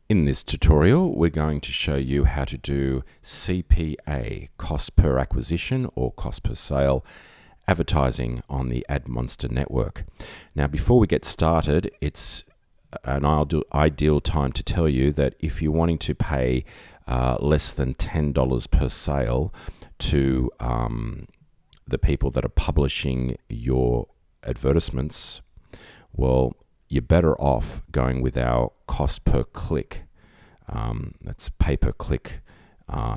In this tutorial, we're going to show you how to do CPA, cost per acquisition or cost per sale, advertising on the Ad Monster network. Now, before we get started, it's an ideal time to tell you that if you're wanting to pay less than $10 per sale to the people that are publishing your advertisements, well, you're better off going with our cost per click. That's pay per click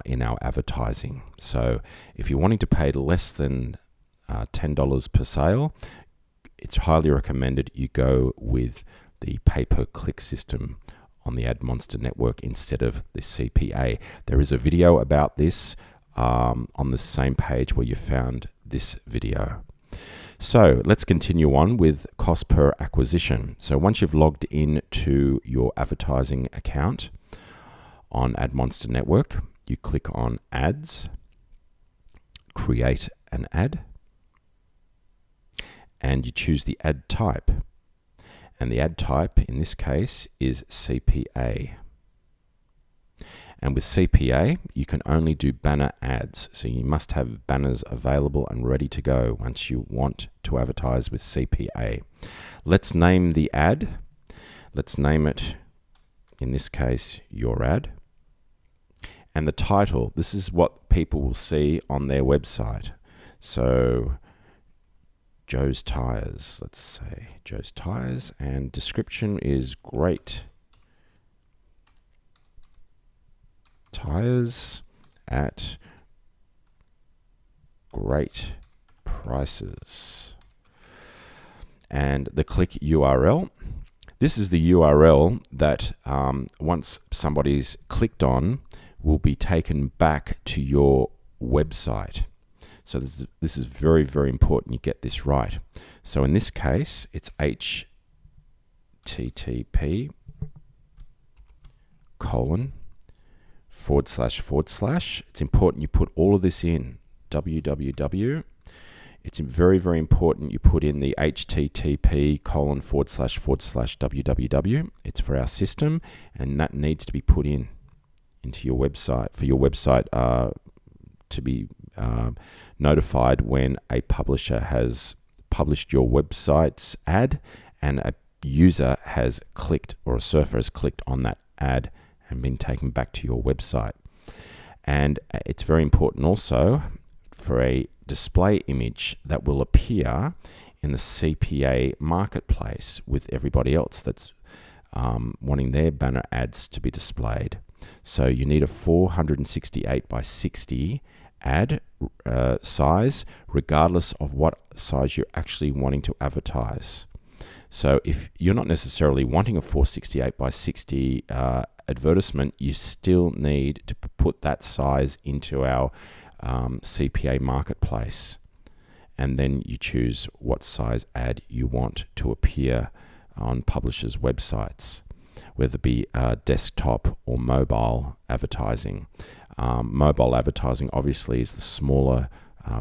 in our advertising. So if you're wanting to pay less than $10 per sale, it's highly recommended you go with the pay per click system on the Ad Monster network instead of the CPA. There is a video about this on the same page where you found this video. So let's continue on with cost per acquisition. So once you've logged in to your advertising account on Ad Monster Network, you click on Ads, Create an Ad, and you choose the ad type. And the ad type in this case is CPA. And with CPA, you can only do banner ads. So you must have banners available and ready to go once you want to advertise with CPA. Let's name the ad. Let's name it, in this case, your ad. And the title, this is what people will see on their website. So Joe's Tires, let's say Joe's Tires, and description is great tires at great prices. And the click URL, this is the URL that once somebody's clicked on will be taken back to your website. So this is very, very important you get this right. So in this case, it's http:// It's important you put all of this in. www. It's very, very important you put in the http:// It's for our system, and that needs to be put into your website for your website to be notified when a publisher has published your website's ad and a user has clicked, or a surfer has clicked on that ad and been taken back to your website. And it's very important also for a display image that will appear in the CPA marketplace with everybody else that's wanting their banner ads to be displayed. So you need a 468 by 60 ad size, regardless of what size you're actually wanting to advertise. So if you're not necessarily wanting a 468 by 60 advertisement, you still need to put that size into our CPA marketplace. And then you choose what size ad you want to appear on publishers' websites, whether it be desktop or mobile advertising. Mobile advertising obviously is the smaller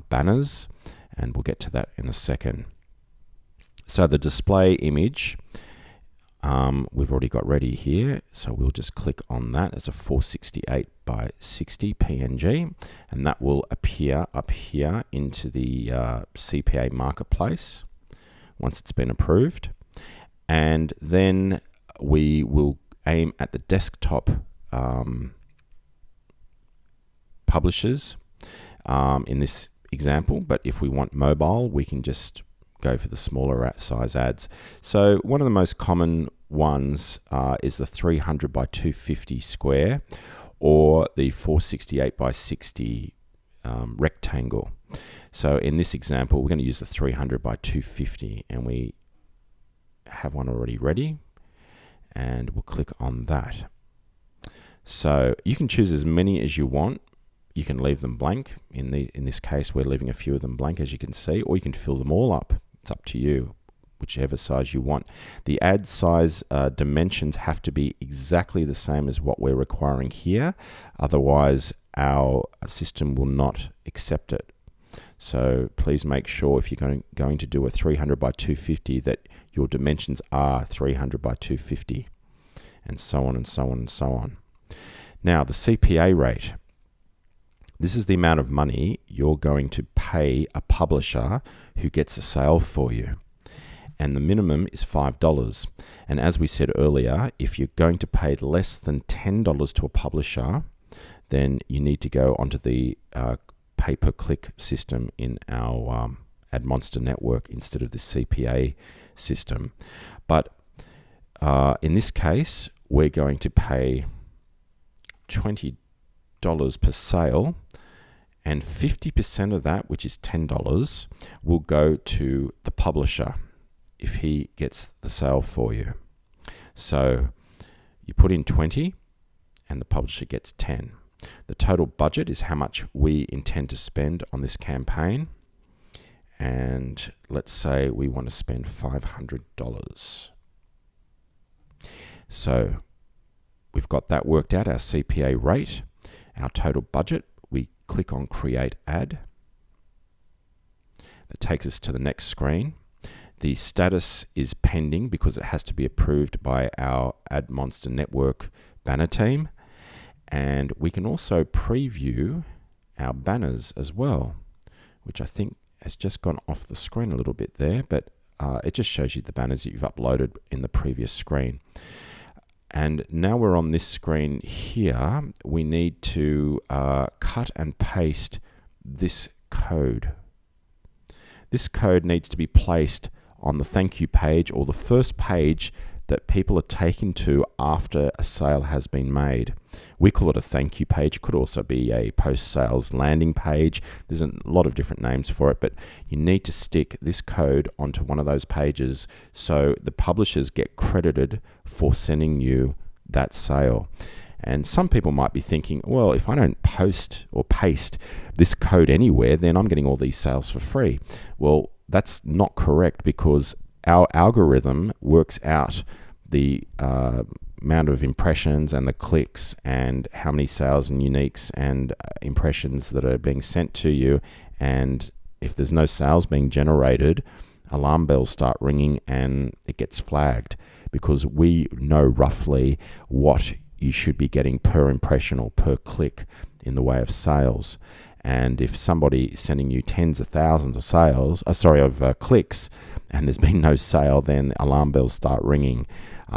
banners, and we'll get to that in a second. So the display image, we've already got ready here, so we'll just click on that as a 468 by 60 PNG, and that will appear up here into the CPA marketplace once it's been approved. And then we will aim at the desktop publishers in this example, but if we want mobile, we can just go for the smaller size ads. So one of the most common ones is the 300 by 250 square or the 468 by 60 rectangle. So in this example, we're going to use the 300 by 250, and we have one already ready, and we'll click on that. So you can choose as many as you want. You can leave them blank. In this case, we're leaving a few of them blank, as you can see, or you can fill them all up. It's up to you, whichever size you want. The ad size dimensions have to be exactly the same as what we're requiring here. Otherwise, our system will not accept it. So please make sure if you're going to do a 300 by 250 that your dimensions are 300 by 250. and so on and so on and so on. Now, the CPA rate. This is the amount of money you're going to pay a publisher who gets a sale for you. And the minimum is $5. And as we said earlier, if you're going to pay less than $10 to a publisher, then you need to go onto the pay-per-click system in our Ad Monster network instead of the CPA system. But in this case, we're going to pay $20 per sale, and 50% of that, which is $10, will go to the publisher if he gets the sale for you. So you put in 20 and the publisher gets 10. The total budget is how much we intend to spend on this campaign. And let's say we want to spend $500. So we've got that worked out, our CPA rate, our total budget. We click on Create Ad. That takes us to the next screen. The status is pending because it has to be approved by our Ad Monster Network banner team. And we can also preview our banners as well, which I think has just gone off the screen a little bit there, but it just shows you the banners that you've uploaded in the previous screen. And now we're on this screen here. We need to cut and paste this code. This code needs to be placed on the thank you page or the first page that people are taken to after a sale has been made. We call it a thank you page. It could also be a post-sales landing page. There's a lot of different names for it, but you need to stick this code onto one of those pages so the publishers get credited for sending you that sale. And some people might be thinking, well, if I don't post or paste this code anywhere, then I'm getting all these sales for free. Well, that's not correct, because our algorithm works out the amount of impressions and the clicks and how many sales and uniques and impressions that are being sent to you. And if there's no sales being generated, alarm bells start ringing and it gets flagged, because we know roughly what you should be getting per impression or per click in the way of sales. And if somebody is sending you tens of thousands of clicks, and there's been no sale, then alarm bells start ringing.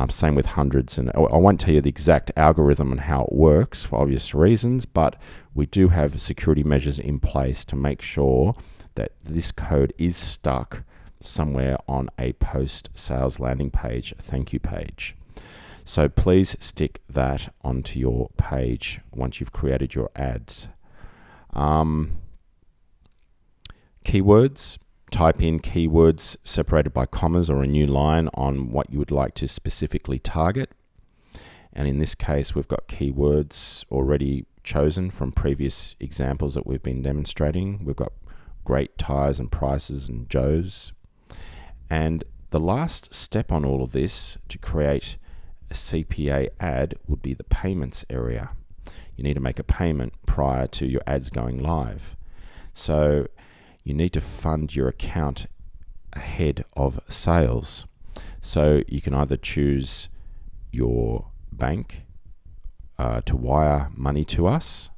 Same with hundreds. And I won't tell you the exact algorithm and how it works for obvious reasons, but we do have security measures in place to make sure that this code is stuck somewhere on a post-sales landing page, a thank you page. So please stick that onto your page once you've created your ads. Keywords. Type in keywords separated by commas or a new line on what you would like to specifically target. And in this case, we've got keywords already chosen from previous examples that we've been demonstrating. We've got great tires and prices and Joes. And the last step on all of this to create a CPA ad would be the payments area. You need to make a payment prior to your ads going live. So you need to fund your account ahead of sales. So you can either choose your bank to wire money to us,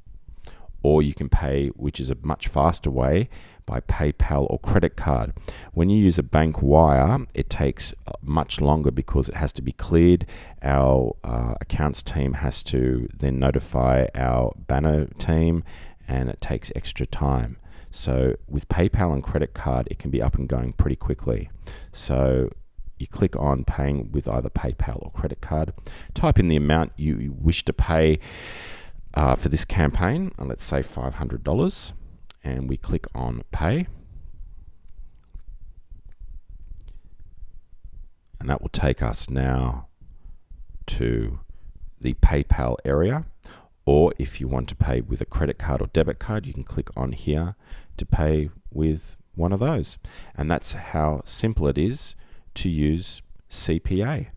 or you can pay, which is a much faster way, by PayPal or credit card. When you use a bank wire, it takes much longer because it has to be cleared. Our accounts team has to then notify our banner team, and it takes extra time. So with PayPal and credit card, it can be up and going pretty quickly. So you click on paying with either PayPal or credit card. Type in the amount you wish to pay for this campaign, and let's say $500, and we click on pay. And that will take us now to the PayPal area. Or if you want to pay with a credit card or debit card, you can click on here to pay with one of those. And that's how simple it is to use CPA.